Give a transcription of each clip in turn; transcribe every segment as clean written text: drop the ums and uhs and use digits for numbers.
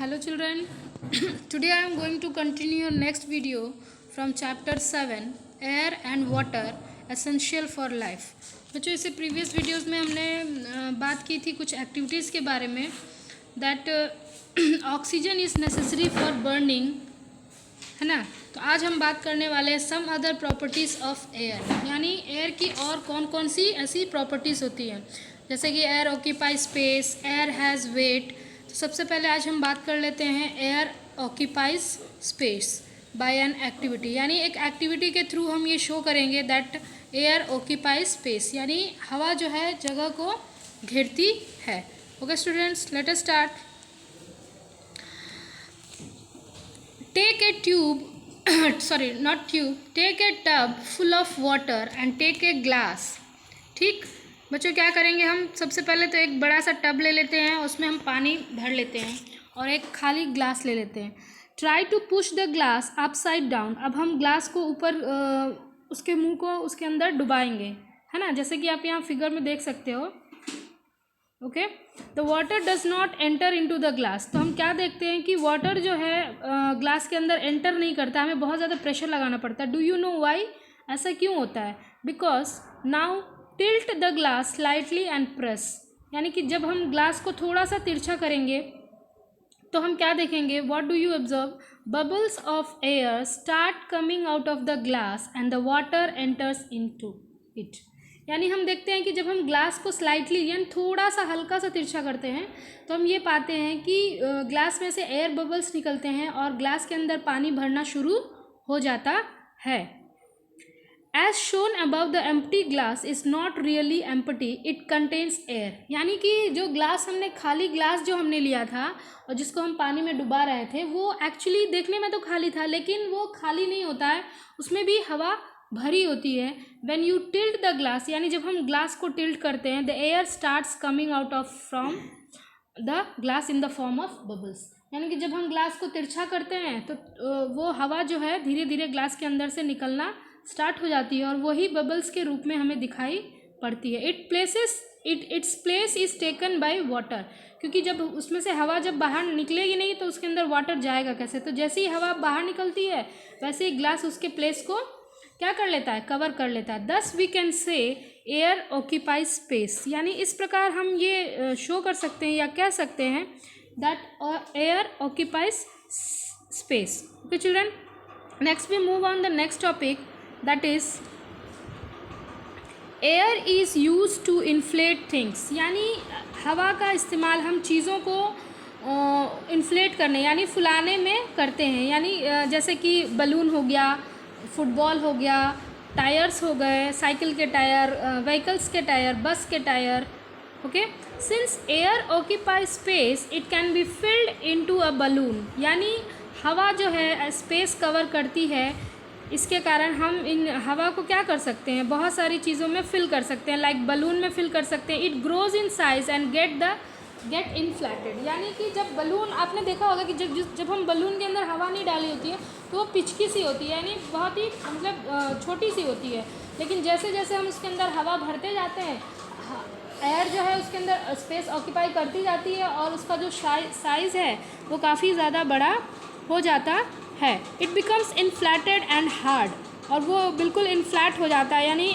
Hello children, today I am going to continue next video from chapter 7 Air and Water Essential for Life। बच्चों इससे previous videos में हमने बात की थी कुछ एक्टिविटीज़ के बारे में that oxygen is necessary for burning, है ना। तो आज हम बात करने वाले हैं some other properties of air, यानी एयर की और कौन कौन सी ऐसी प्रॉपर्टीज़ होती हैं, जैसे कि air occupy space, air has weight. तो सबसे पहले आज हम बात कर लेते हैं air occupies space by an activity, यानी एक एक्टिविटी के थ्रू हम ये शो करेंगे दैट एयर ऑक्यूपाइज स्पेस, यानी हवा जो है जगह को घेरती है। Okay students, let us start. Take a tube take a tub full of water and take a glass. ठीक बच्चों, क्या करेंगे हम, सबसे पहले तो एक बड़ा सा टब ले लेते हैं, उसमें हम पानी भर लेते हैं और एक खाली ग्लास ले लेते हैं। Try to push the glass upside down. अब हम ग्लास को ऊपर उसके मुंह को उसके अंदर डुबाएंगे, है ना, जैसे कि आप यहाँ फिगर में देख सकते हो। Okay, the water does not enter into the glass. तो हम क्या देखते हैं कि वाटर जो है ग्लास के अंदर एंटर नहीं करता, हमें बहुत ज़्यादा प्रेशर लगाना पड़ता है। Do you know why? ऐसा क्यों होता है? Because now tilt the glass slightly and press, यानी कि जब हम ग्लास को थोड़ा सा तिरछा करेंगे तो हम क्या देखेंगे, what do you observe? Bubbles of air start coming out of the glass and the water enters into it. यानी हम देखते हैं कि जब हम ग्लास को स्लाइटली यानी थोड़ा सा हल्का सा तिरछा करते हैं तो हम ये पाते हैं कि ग्लास में से एयर बबल्स निकलते हैं और ग्लास के अंदर पानी भरना शुरू हो जाता है। As shown above, the empty glass is not really empty, it contains air। यानी कि जो ग्लास हमने खाली ग्लास जो हमने लिया था और जिसको हम पानी में डुबा रहे थे वो एक्चुअली देखने में तो खाली था, लेकिन वो खाली नहीं होता है, उसमें भी हवा भरी होती है। When you tilt the glass, यानी जब हम ग्लास को टिल्ट करते हैं, the air starts coming out of from the glass in the form of bubbles। यानी कि जब हम ग्लास को तिरछा करते हैं तो वो हवा जो है धीरे धीरे ग्लास के अंदर से निकलना स्टार्ट हो जाती है और वही बबल्स के रूप में हमें दिखाई पड़ती है। Its place is taken by water, क्योंकि जब उसमें से हवा जब बाहर निकलेगी नहीं तो उसके अंदर वाटर जाएगा कैसे? तो जैसे ही हवा बाहर निकलती है वैसे ही ग्लास उसके प्लेस को क्या कर लेता है, कवर कर लेता है। Thus we can say air occupies space, यानी इस प्रकार हम ये शो कर सकते हैं या कह सकते हैं that air occupies space. Okay children, next we move on the next topic, that is air is used to inflate things। यानी हवा का इस्तेमाल हम चीज़ों को इन्फ्लेट करने यानी फुलाने में करते हैं, यानी जैसे कि बलून हो गया, फुटबॉल हो गया, टायर्स हो गए, साइकिल के टायर, व्हीकल्स के टायर, बस के tyre. Okay, since air occupy space it can be filled into a balloon. यानी हवा जो है स्पेस कवर करती है, इसके कारण हम इन हवा को क्या कर सकते हैं, बहुत सारी चीज़ों में फिल कर सकते हैं, लाइक बलून में फिल कर सकते हैं। It grows in size and get inflated. यानी कि जब बलून, आपने देखा होगा कि जब हम बलून के अंदर हवा नहीं डाली होती है तो वो पिचकी सी होती है, यानी बहुत ही मतलब छोटी सी होती है, लेकिन जैसे जैसे हम उसके अंदर हवा भरते जाते हैं एयर जो है उसके अंदर स्पेस ऑक्यूपाई करती जाती है और उसका जो साइज़ है वो काफ़ी ज़्यादा बड़ा हो जाता है। It becomes inflated and hard, और वो बिल्कुल इन्फ्लैट हो जाता है, यानी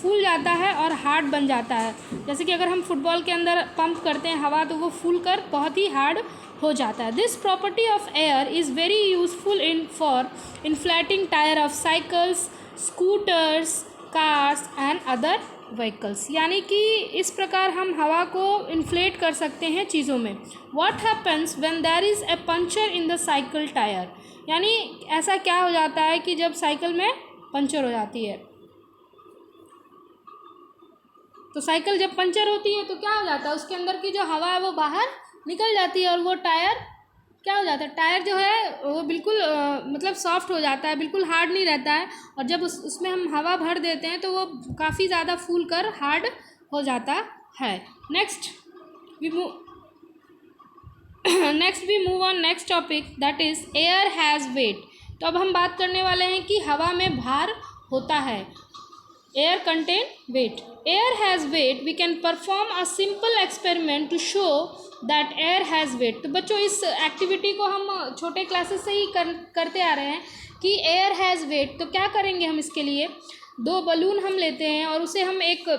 फूल जाता है और हार्ड बन जाता है। जैसे कि अगर हम फुटबॉल के अंदर पंप करते हैं हवा तो वो फूल कर बहुत ही हार्ड हो जाता है। This property of air is very useful for inflating tyre of cycles, scooters, cars and other vehicles. यानी कि इस प्रकार हम हवा को इन्फ्लेट कर सकते हैं चीज़ों में। What happens when there is a puncture in the cycle tyre. यानी ऐसा क्या हो जाता है कि जब साइकिल में पंचर हो जाती है, तो साइकिल जब पंचर होती है तो क्या हो जाता है, उसके अंदर की जो हवा है वो बाहर निकल जाती है और वो टायर क्या हो जाता है, टायर जो है वो बिल्कुल मतलब सॉफ्ट हो जाता है, बिल्कुल हार्ड नहीं रहता है, और जब उसमें हम हवा भर देते हैं तो वो काफ़ी ज़्यादा फूल कर हार्ड हो जाता है। Next we move on next topic, that is air has weight. तो अब हम बात करने वाले हैं कि हवा में भार होता है। Air contain weight. Air has weight. We can perform a simple experiment to show that air has weight. तो बच्चों इस एक्टिविटी को हम छोटे क्लासेस से ही करते आ रहे हैं कि एयर हैज़ वेट। तो क्या करेंगे हम इसके लिए, दो बलून हम लेते हैं और उसे हम एक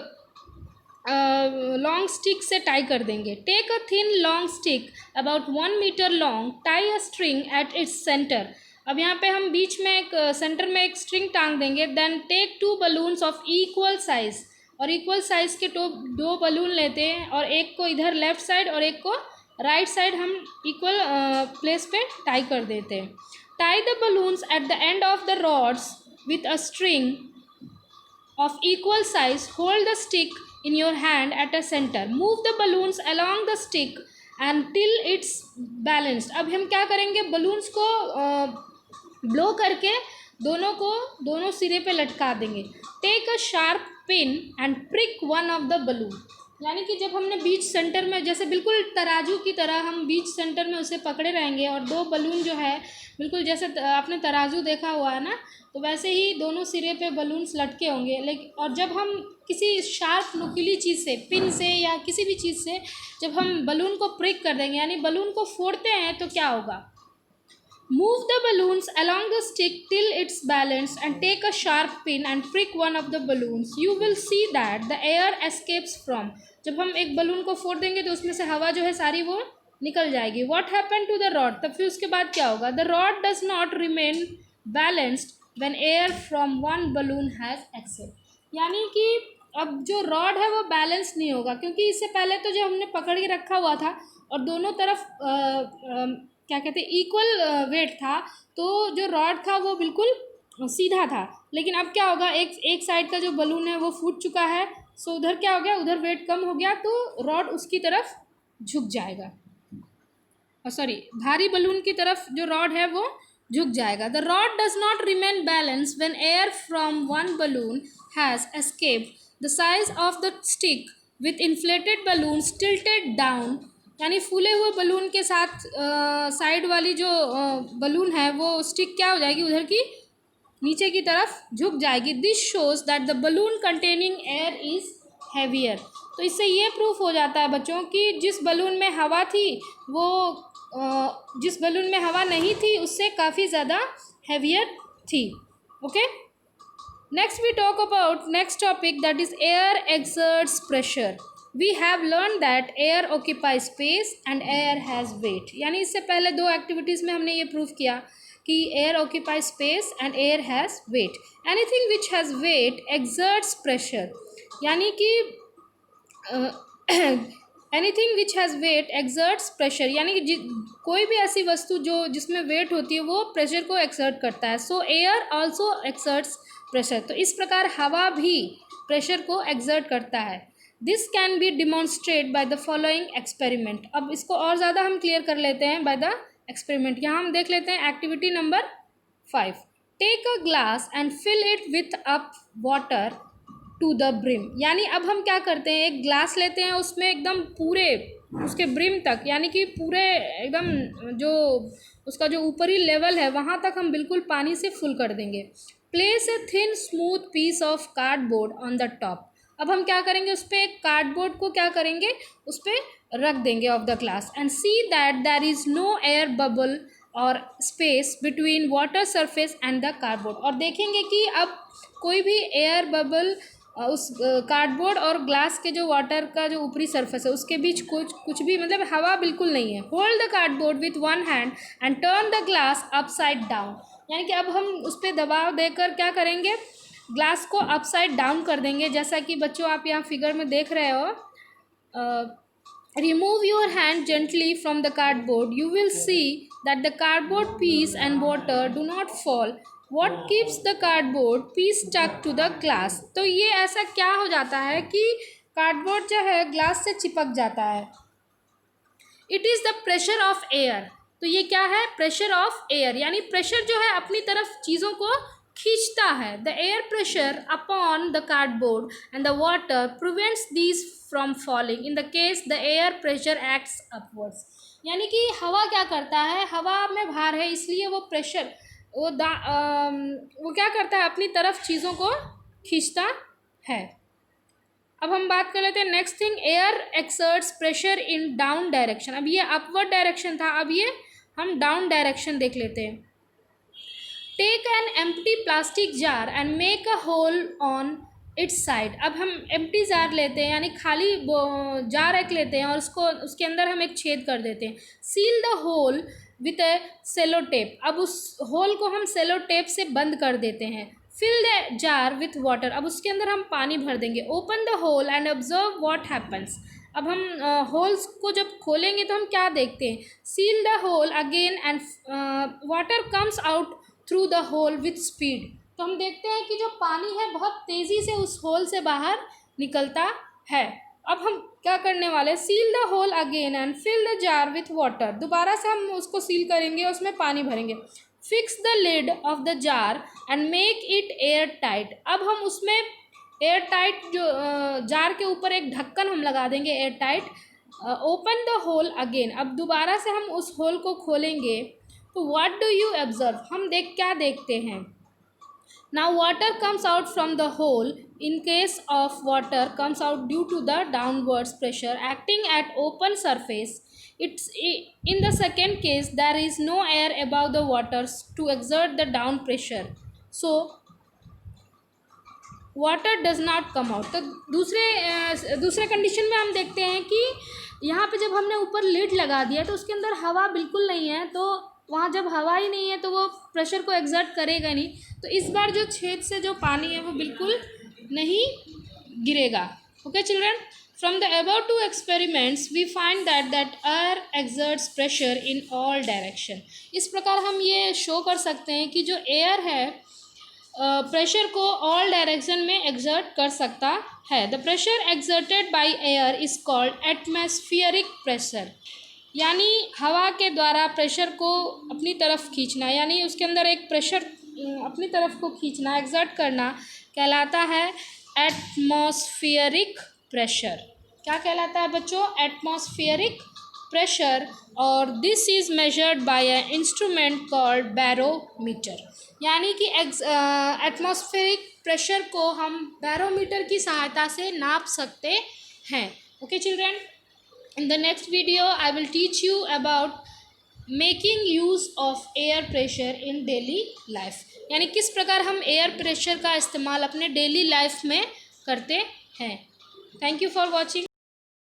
लॉन्ग स्टिक से टाई कर देंगे। Take a thin long stick about 1 metre long, tie a string at its centre. अब यहाँ पे हम बीच में एक सेंटर में एक स्ट्रिंग टांग देंगे। Then take 2 balloons of equal size, और इक्वल साइज के दो बलून लेते हैं और एक को इधर लेफ्ट साइड और एक को राइट साइड हम इक्वल प्लेस पे टाई कर देते हैं। Tie the balloons at the end of the rods with a string of equal size. Hold the stick in your hand at a center. Move the balloons along the stick until it's balanced. अब हम क्या करेंगे, balloons को blow करके दोनों सिरे पे लटका देंगे। Take a sharp pin and prick one of the balloon. यानी कि जब हमने बीच सेंटर में, जैसे बिल्कुल तराजू की तरह हम बीच सेंटर में उसे पकड़े रहेंगे और दो बलून जो है बिल्कुल जैसे आपने तराजू देखा हुआ है ना, तो वैसे ही दोनों सिरे पे बलून्स लटके होंगे। लेकिन और जब हम किसी शार्प नुकीली चीज़ से, पिन से या किसी भी चीज़ से जब हम बलून को प्रिक कर देंगे, यानी बलून को फोड़ते हैं, तो क्या होगा, move the balloons along the stick till it's balanced and take a sharp pin and prick one of the balloons. You will see that the air escapes from. जब हम एक बलून को फोड़ देंगे तो उसमें से हवा जो है सारी वो निकल जाएगी। What happened to the rod? तब फिर उसके बाद क्या होगा, the rod does not remain balanced when air from one balloon has escaped. यानी कि अब जो रॉड है वो बैलेंस नहीं होगा, क्योंकि इससे पहले तो जो हमने पकड़ के रखा हुआ था और दोनों तरफ क्या कहते हैं इक्वल वेट था, तो जो रॉड था वो बिल्कुल सीधा था। लेकिन अब क्या होगा, एक साइड का जो बलून है वो फूट चुका है, सो उधर क्या हो गया, उधर वेट कम हो गया, तो रॉड उसकी तरफ झुक जाएगा, सॉरी भारी बलून की तरफ जो रॉड है वो झुक जाएगा। The rod does not remain balance when air from one balloon has escaped the size of the stick with inflated balloons tilted down. यानी फूले हुए बलून के साथ साइड वाली जो बलून है वो स्टिक क्या हो जाएगी, उधर की नीचे की तरफ झुक जाएगी। This shows that the balloon containing air is heavier. तो इससे ये प्रूफ हो जाता है बच्चों कि जिस बलून में हवा थी वो जिस बलून में हवा नहीं थी उससे काफ़ी ज़्यादा हैवियर थी। Okay, next we talk about next topic, that is air exerts pressure. We have learn that air occupy space and air has weight. यानी इससे पहले दो एक्टिविटीज़ में हमने ये प्रूफ किया कि air occupy space and air has wait. Anything which has wait exerts pressure. यानी कि anything which has wait exerts pressure, यानी कि कोई भी ऐसी वस्तु जो जिसमें वेट होती है वो प्रेशर को एक्सर्ट करता है। सो एयर ऑल्सो एक्सर्ट्स प्रेशर। तो इस प्रकार हवा भी प्रेशर को एक्सर्ट करता है। This can be demonstrate by the following experiment. अब इसको और ज़्यादा हम क्लियर कर लेते हैं बाय द एक्सपेरिमेंट। यहाँ हम देख लेते हैं activity number 5। Take a glass and fill it with up water to the brim. यानी अब हम क्या करते हैं, एक ग्लास लेते हैं, उसमें एकदम पूरे उसके ब्रिम तक, यानी कि पूरे एकदम जो उसका जो ऊपरी लेवल है वहाँ तक हम बिल्कुल पानी से फुल कर देंगे। Place a thin smooth piece of cardboard on the top. अब हम क्या करेंगे, उस पर एक कार्डबोर्ड को क्या करेंगे, उस पर रख देंगे of the glass and see that there is no air bubble और space between water surface and the cardboard. और देखेंगे कि अब कोई भी एयर बबल उस कार्डबोर्ड और ग्लास के जो वाटर का जो ऊपरी सरफेस है उसके बीच कुछ भी मतलब हवा बिल्कुल नहीं है। Hold the cardboard with one hand and turn the glass upside down. यानी कि अब हम उस पर दबाव देकर क्या करेंगे, ग्लास को अपसाइड डाउन कर देंगे, जैसा कि बच्चों आप यहाँ फिगर में देख रहे हो। Remove your hand gently from the cardboard. You will see that the cardboard piece and water do not fall. What keeps the cardboard piece stuck to the glass? तो ये ऐसा क्या हो जाता है कि कार्डबोर्ड जो है ग्लास से चिपक जाता है। It is the pressure of air। तो ये क्या है, प्रेशर ऑफ एयर, यानी प्रेशर जो है अपनी तरफ चीज़ों को खींचता है। The air pressure upon the cardboard and the water prevents these from falling in the case the air pressure acts upwards. यानी कि हवा क्या करता है, हवा में भार है इसलिए वो प्रेशर वो क्या करता है, अपनी तरफ चीज़ों को खींचता है। अब हम बात कर लेते हैं next thing, air exerts pressure in down direction. अब ये अपवर्ड डायरेक्शन था, अब ये हम डाउन डायरेक्शन देख लेते हैं। Take an empty plastic jar and make a hole on its side. अब हम एम्प्टी जार लेते हैं, यानी खाली जार एक लेते हैं और उसके अंदर हम एक छेद कर देते हैं। Seal the hole with a sellotape. अब उस होल को हम सेलो टेप से बंद कर देते हैं। Fill the jar with water. अब उसके अंदर हम पानी भर देंगे। Open the hole and observe what happens. अब हम होल्स को जब खोलेंगे तो हम क्या देखते हैं। Seal the hole again and water comes out through the hole with speed. तो हम देखते हैं कि जो पानी है बहुत तेज़ी से उस होल से बाहर निकलता है। अब हम क्या करने वाले, seal the hole again and fill the jar with water. दोबारा से हम उसको सील करेंगे, उसमें पानी भरेंगे। Fix the lid of the jar and make it airtight. अब हम उसमें एयर टाइट जो जार के ऊपर एक ढक्कन हम लगा देंगे airtight. Open the hole again. अब दोबारा से हम उस होल को खोलेंगे तो व्हाट डू यू ऑब्जर्व, हम क्या देखते हैं। Now water comes out from the hole. In case of water comes out due to the downwards pressure acting at open surface. It's in the second case there is no air above the waters to exert the down pressure, so water does not come out। तो दूसरे condition में हम देखते हैं कि यहाँ पे जब हमने ऊपर लिड लगा दिया तो उसके अंदर हवा बिल्कुल नहीं है, तो वहाँ जब हवा ही नहीं है तो वो प्रेशर को एक्सर्ट करेगा नहीं। तो इस बार जो छेद से जो पानी है वो बिल्कुल नहीं गिरेगा। Okay children, from the above two experiments we find that air exerts pressure in all direction। इस प्रकार हम ये शो कर सकते हैं कि जो एयर है प्रेशर को ऑल डायरेक्शन में एक्सर्ट कर सकता है। The pressure exerted by air is called atmospheric pressure. यानी हवा के द्वारा प्रेशर को अपनी तरफ खींचना, यानी उसके अंदर एक प्रेशर अपनी तरफ को खींचना, एक्सर्ट करना कहलाता है एटमॉस्फेरिक प्रेशर। क्या कहलाता है बच्चों, एटमॉस्फेरिक प्रेशर। और this is measured by A instrument called barometer. यानी कि एटमॉस्फेरिक प्रेशर को हम बैरोमीटर की सहायता से नाप सकते हैं। Okay children, in the next video I will teach you about making use of air pressure in daily life. यानी किस प्रकार हम एयर प्रेशर का इस्तेमाल अपने डेली लाइफ में करते हैं। Thank you for watching.